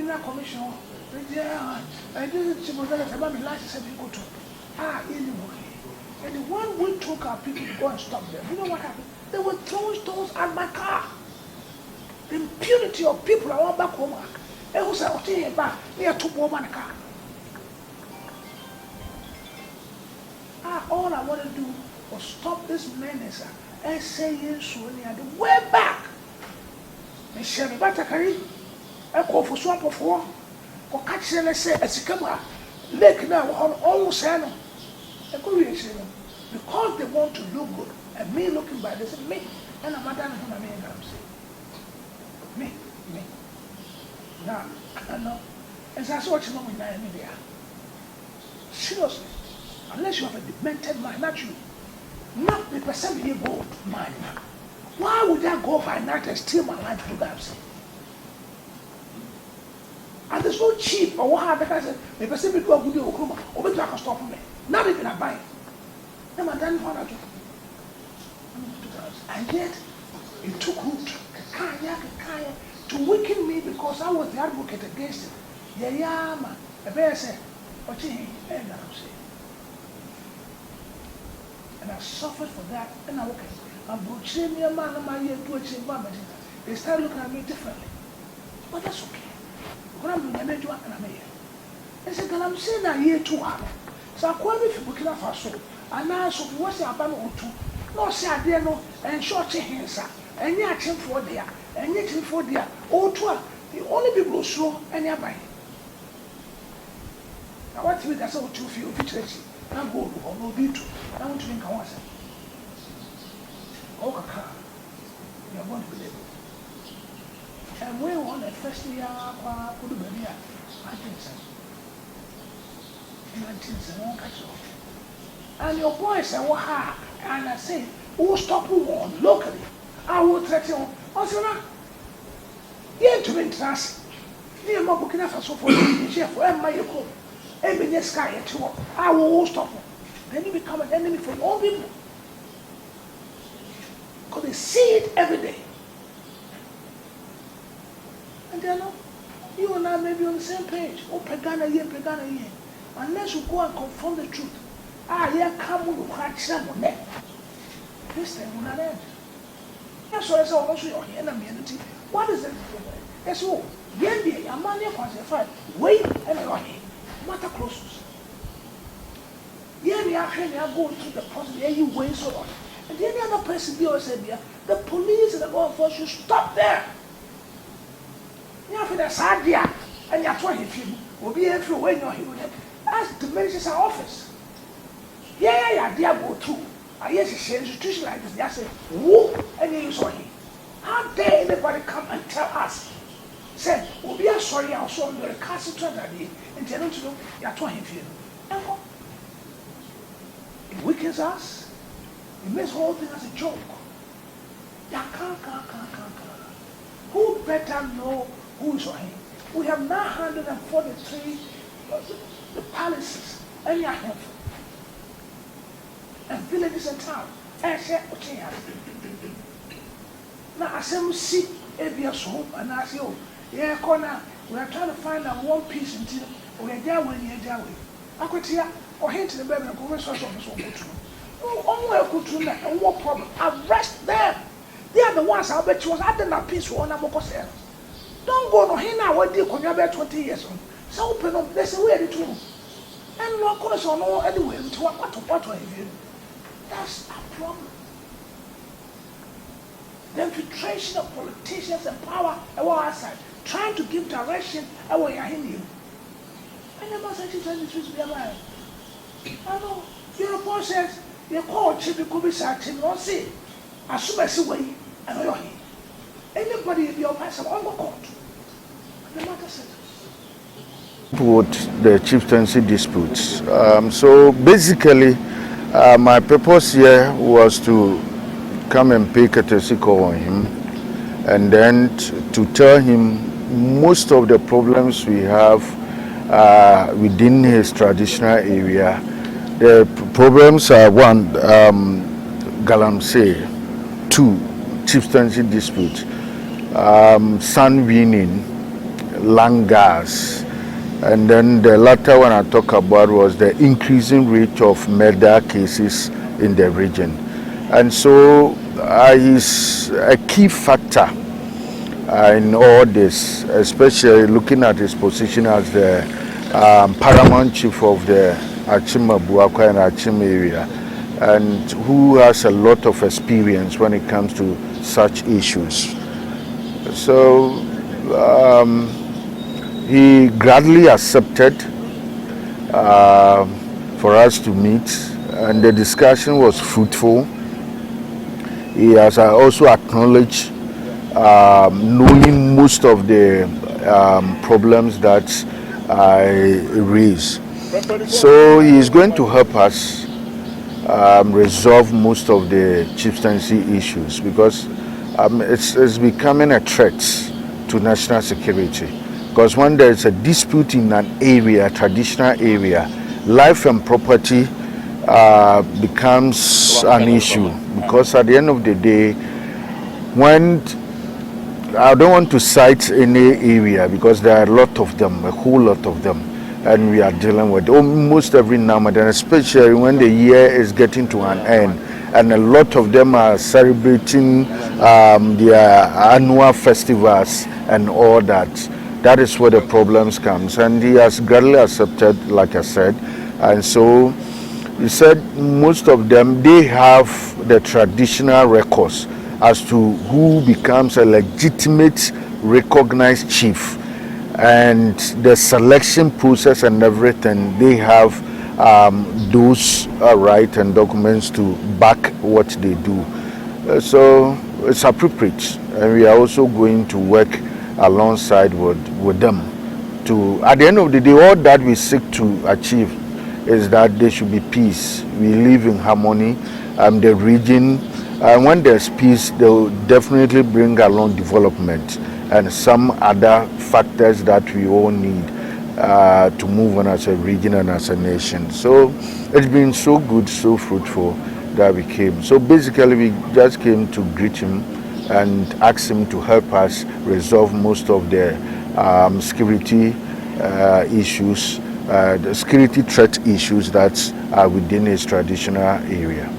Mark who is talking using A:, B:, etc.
A: Mineral Commission, I didn't see what about me last 7 go to. Anyway. And when we took our people to go and stop them, you know what happened? They were throwing stones at my car. The impunity of people I want back home. It was out back near 2 woman car. All I want to do was stop this menace and say yes, the way back. And she had a carry. I call for swamp of war. Or catch them say as a camera. Lake now on all Sano. Because they want to look good. And me looking by this, me. And I'm not done with my main Galamsey. Me. Now, I know. And that's what you know in Nigeria. Seriously. Unless you have a demented mind, not you. Not the person you go mind. Why would I go by night and steal my life to Galamsey? And there's no cheap or what because the person will go good or better can stop me. Not even a buy. Then my dad found out. And yet it took root to weaken me because I was the advocate against it. Yeah, man. A bear said, Okyehene, and Galamsey. And I suffered for that, and I okay. I'm broaching me a man of my year to achieve my medicine. They start looking at me differently. But that's okay. When I'm doing a major and I'm here. They said, Galamsey na year 2 hours. So I call me for Burkina Faso. And now so what's the abano or 2? No, say I dare no, and short hands, and yet him for there, and yet him for there. Oh, 12. The only people who show and nearby. I want to make us all 2 few pictures. I go or no be true. I want to think I want to. Oh, Kaka, you are going to believe it. And we want the first year, could be here. I think so. 19 catch off. And your boys say, wow, and I say, who stop who on locally? I will threaten you. Also, yeah, to be trust. Near my Burkina Faso for the chef, and my home. Every next sky at 2, I will stop them. Then you become an enemy for all people. Because they see it every day. And they are not, you and I may be on the same page. Oh, Pagana here. Unless you go and confront the truth. Here come with the crack on neck. This thing will not end. That's why I say, also your enemy. What is it? Yes, oh, Yendi, a man here qualified. Wait, and I got him. Matter close. Yeah, we are going through the process. Yeah, you wait so long. And any other person be said, the police and the law enforcement should stop there. You have the sad year, and you're trying to will be able to when you're here. That's diminishes our office. Yeah, they go through. I yes, a institution like this. They say, whoop, and you saw him. How dare anybody come and tell us? Said, we'll be sorry, I'll show you the castle that day, and tell them to know you're trying to feel. It weakens us. It makes the whole thing as a joke. Yeah, can't. Who better know who is on him? We have 943 the palaces and your handful. And villages and towns. And say, okay, now I say, we see ABS home, and I say, oh, yeah, corner, we are trying to find out one piece until we are there when you're there. I could hear or hint to the baby and go social office or go to. Oh, go to that, and what problem? Arrest them. They are the ones I bet you was at the piece for one of us. Don't go no here now, what do you call about 20 years on? So open up, they say, where are the two? And no corners or no anywhere to what have you. That's a problem. The infiltration of politicians and power outside, trying to give direction away in you. I never said you this to be alive. I know. Your report says, you call Chief Kubisa, or say, as soon as you wait, and you're here. Anybody in your person on the court. The matter settles.
B: With the chieftaincy disputes. So basically, my purpose here was to come and pay courtesy call on him, and then to tell him most of the problems we have within his traditional area. The problems are 1, Galamsey, 2, chieftaincy dispute, sun winning, langars. And then the latter one I talk about was the increasing rate of murder cases in the region. And so he's a key factor in all this, especially looking at his position as the paramount chief of the Akyem Abuakwa and Akyem area, and who has a lot of experience when it comes to such issues. So he gladly accepted for us to meet, and the discussion was fruitful. He has also acknowledged knowing most of the problems that I raise. So he is going to help us resolve most of the chieftaincy issues, because it's becoming a threat to national security. Because when there is a dispute in an area, traditional area, life and property becomes an issue. Because at the end of the day, when I don't want to cite any area, because there are a lot of them, a whole lot of them, and we are dealing with almost every now and then, especially when the year is getting to an end, and a lot of them are celebrating their annual festivals and all that. That is where the problems comes, and he has gladly accepted, like I said. And so he said most of them, they have the traditional records as to who becomes a legitimate recognized chief, and the selection process and everything, they have those right and documents to back what they do. So it's appropriate, and we are also going to work alongside with them to, at the end of the day, all that we seek to achieve is that there should be peace. We live in harmony. The region, when there's peace, they will definitely bring along development and some other factors that we all need to move on as a region and as a nation. So it's been so good, so fruitful that we came. So basically we just came to greet him and ask him to help us resolve most of the security issues, the security threat issues that are within his traditional area.